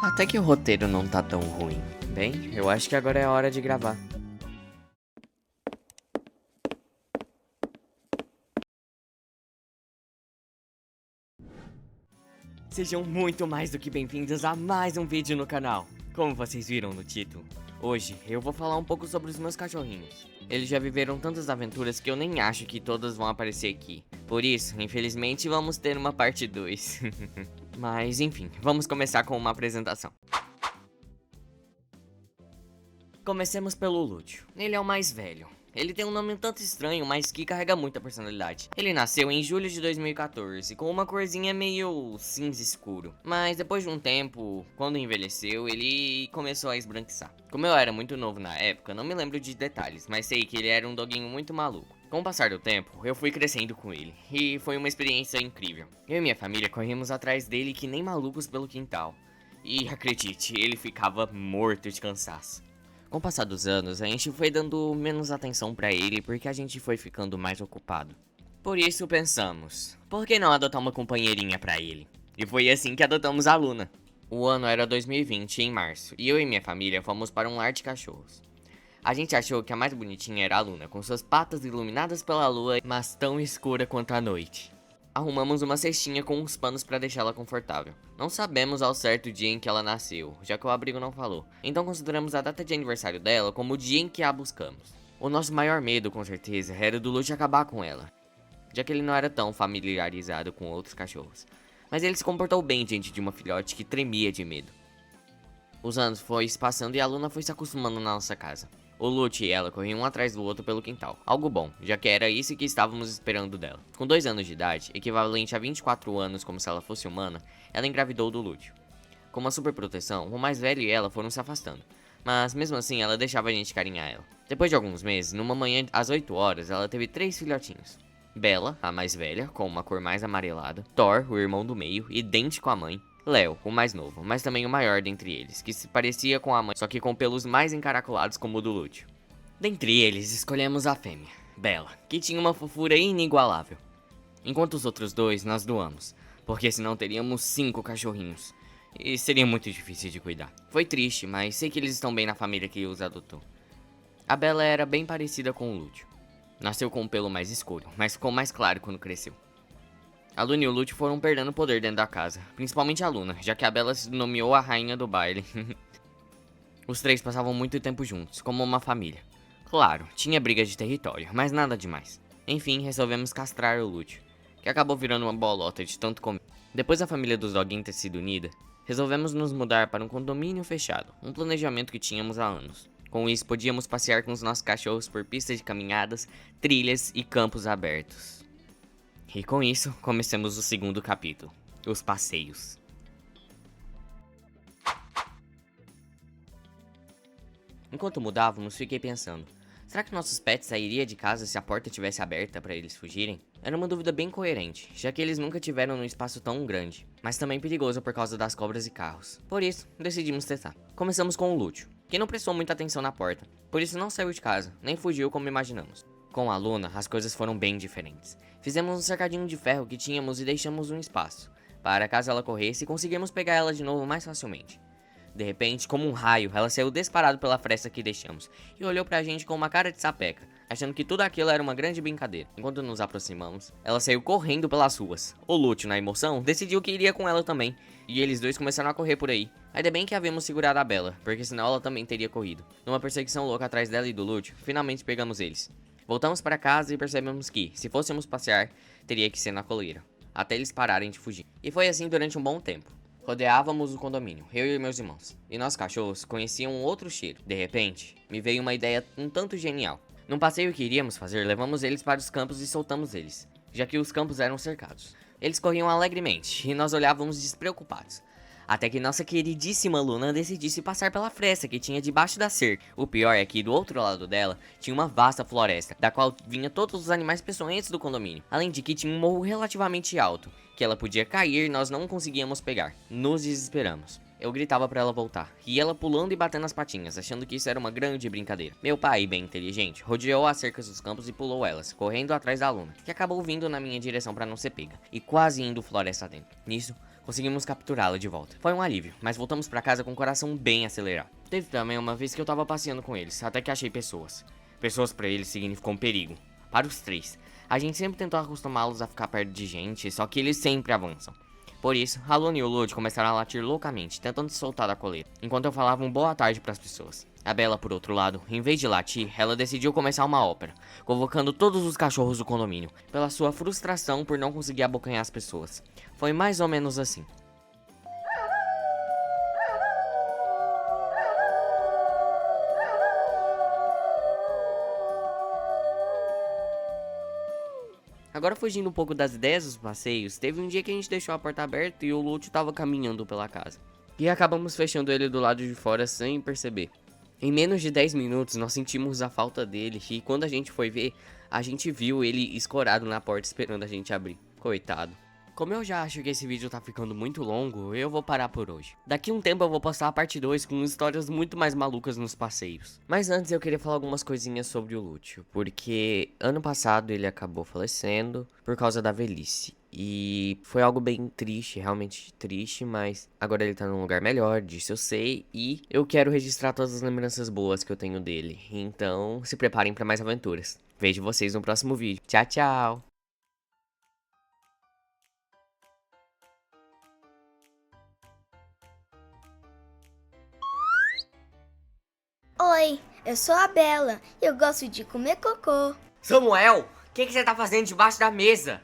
Até que o roteiro não tá tão ruim. Bem, eu acho que agora é a hora de gravar. Sejam muito mais do que bem-vindos a mais um vídeo no canal. Como vocês viram no título, hoje eu vou falar um pouco sobre os meus cachorrinhos. Eles já viveram tantas aventuras que eu nem acho que todas vão aparecer aqui. Por isso, infelizmente, vamos ter uma parte 2. Mas enfim, vamos começar com uma apresentação. Comecemos pelo Lúcio. Ele é o mais velho. Ele tem um nome um tanto estranho, mas que carrega muita personalidade. Ele nasceu em julho de 2014, com uma corzinha meio cinza escuro. Mas depois de um tempo, quando envelheceu, ele começou a esbranquiçar. Como eu era muito novo na época, não me lembro de detalhes, mas sei que ele era um doguinho muito maluco. Com o passar do tempo, eu fui crescendo com ele, e foi uma experiência incrível. Eu e minha família corrimos atrás dele que nem malucos pelo quintal. E acredite, ele ficava morto de cansaço. Com o passar dos anos, a gente foi dando menos atenção pra ele porque a gente foi ficando mais ocupado. Por isso pensamos, por que não adotar uma companheirinha pra ele? E foi assim que adotamos a Luna. O ano era 2020, em março, e eu e minha família fomos para um lar de cachorros. A gente achou que a mais bonitinha era a Luna, com suas patas iluminadas pela lua, mas tão escura quanto a noite. Arrumamos uma cestinha com uns panos pra deixá-la confortável. Não sabemos ao certo o dia em que ela nasceu, já que o abrigo não falou. Então consideramos a data de aniversário dela como o dia em que a buscamos. O nosso maior medo, com certeza, era do Lute acabar com ela, já que ele não era tão familiarizado com outros cachorros. Mas ele se comportou bem diante de uma filhote que tremia de medo. Os anos foi se passando e a Luna foi se acostumando na nossa casa. O Lute e ela corriam um atrás do outro pelo quintal. Algo bom, já que era isso que estávamos esperando dela. Com 2 anos de idade, equivalente a 24 anos como se ela fosse humana, ela engravidou do Lute. Com uma super proteção, o mais velho e ela foram se afastando. Mas mesmo assim, ela deixava a gente carinhar ela. Depois de alguns meses, numa manhã às 8 horas, ela teve 3 filhotinhos. Bella, a mais velha, com uma cor mais amarelada. Thor, o irmão do meio, idêntico à mãe. Léo, o mais novo, mas também o maior dentre eles, que se parecia com a mãe, só que com pelos mais encaracolados como o do Lúcio. Dentre eles, escolhemos a fêmea, Bella, que tinha uma fofura inigualável. Enquanto os outros dois nós doamos, porque senão teríamos 5 cachorrinhos. E seria muito difícil de cuidar. Foi triste, mas sei que eles estão bem na família que os adotou. A Bella era bem parecida com o Lúcio. Nasceu com um pelo mais escuro, mas ficou mais claro quando cresceu. A Luna e o Lute foram perdendo poder dentro da casa, principalmente a Luna, já que a Bella se nomeou a rainha do baile. Os três passavam muito tempo juntos, como uma família. Claro, tinha briga de território, mas nada demais. Enfim, resolvemos castrar o Lute, que acabou virando uma bolota de tanto comer. Depois da família dos doguinhos ter sido unida, resolvemos nos mudar para um condomínio fechado, um planejamento que tínhamos há anos. Com isso, podíamos passear com os nossos cachorros por pistas de caminhadas, trilhas e campos abertos. E com isso, comecemos o segundo capítulo, os passeios. Enquanto mudávamos, fiquei pensando, será que nossos pets sairiam de casa se a porta estivesse aberta para eles fugirem? Era uma dúvida bem coerente, já que eles nunca tiveram um espaço tão grande, mas também perigoso por causa das cobras e carros. Por isso, decidimos testar. Começamos com o Lúcio, que não prestou muita atenção na porta, por isso não saiu de casa, nem fugiu como imaginamos. Com a Luna, as coisas foram bem diferentes. Fizemos um cercadinho de ferro que tínhamos e deixamos um espaço, para caso ela corresse, conseguimos pegar ela de novo mais facilmente. De repente, como um raio, ela saiu disparado pela fresta que deixamos, e olhou pra gente com uma cara de sapeca, achando que tudo aquilo era uma grande brincadeira. Enquanto nos aproximamos, ela saiu correndo pelas ruas. O Lúcio, na emoção, decidiu que iria com ela também, e eles dois começaram a correr por aí. Ainda bem que havíamos segurado a Bella, porque senão ela também teria corrido. Numa perseguição louca atrás dela e do Lúcio, finalmente pegamos eles. Voltamos para casa e percebemos que, se fôssemos passear, teria que ser na coleira, até eles pararem de fugir. E foi assim durante um bom tempo. Rodeávamos o condomínio, eu e meus irmãos, e nossos cachorros conheciam um outro cheiro. De repente, me veio uma ideia um tanto genial. Num passeio que iríamos fazer, levamos eles para os campos e soltamos eles, já que os campos eram cercados. Eles corriam alegremente, e nós olhávamos despreocupados. Até que nossa queridíssima Luna decidisse passar pela fresta que tinha debaixo da cerca. O pior é que do outro lado dela tinha uma vasta floresta, da qual vinha todos os animais peçonhentos do condomínio. Além de que tinha um morro relativamente alto, que ela podia cair e nós não conseguíamos pegar. Nos desesperamos. Eu gritava pra ela voltar, e ela pulando e batendo as patinhas, achando que isso era uma grande brincadeira. Meu pai, bem inteligente, rodeou as cercas dos campos e pulou elas, correndo atrás da Luna, que acabou vindo na minha direção pra não ser pega, e quase indo floresta dentro. Nisso, Conseguimos capturá-la de volta. Foi um alívio, mas voltamos pra casa com o coração bem acelerado. Teve também uma vez que eu tava passeando com eles, até que achei pessoas. Pessoas pra eles significam um perigo. Para os três. A gente sempre tentou acostumá-los a ficar perto de gente, só que eles sempre avançam. Por isso, a Luna e o Lud começaram a latir loucamente, tentando se soltar da coleira, enquanto eu falava um boa tarde pras pessoas. A Bela, por outro lado, em vez de latir, ela decidiu começar uma ópera, convocando todos os cachorros do condomínio, pela sua frustração por não conseguir abocanhar as pessoas. Foi mais ou menos assim. Agora fugindo um pouco das ideias dos passeios, teve um dia que a gente deixou a porta aberta e o Lúcio tava caminhando pela casa. E acabamos fechando ele do lado de fora sem perceber. Em menos de 10 minutos nós sentimos a falta dele e quando a gente foi ver, a gente viu ele escorado na porta esperando a gente abrir. Coitado. Como eu já acho que esse vídeo tá ficando muito longo, eu vou parar por hoje. Daqui um tempo eu vou postar a parte 2 com histórias muito mais malucas nos passeios. Mas antes eu queria falar algumas coisinhas sobre o Lúcio, porque ano passado ele acabou falecendo por causa da velhice. E foi algo bem triste, realmente triste, mas agora ele tá num lugar melhor, disso eu sei, e eu quero registrar todas as lembranças boas que eu tenho dele. Então, se preparem pra mais aventuras. Vejo vocês no próximo vídeo. Tchau, tchau! Oi, eu sou a Bela e eu gosto de comer cocô. Samuel, o que você tá fazendo debaixo da mesa?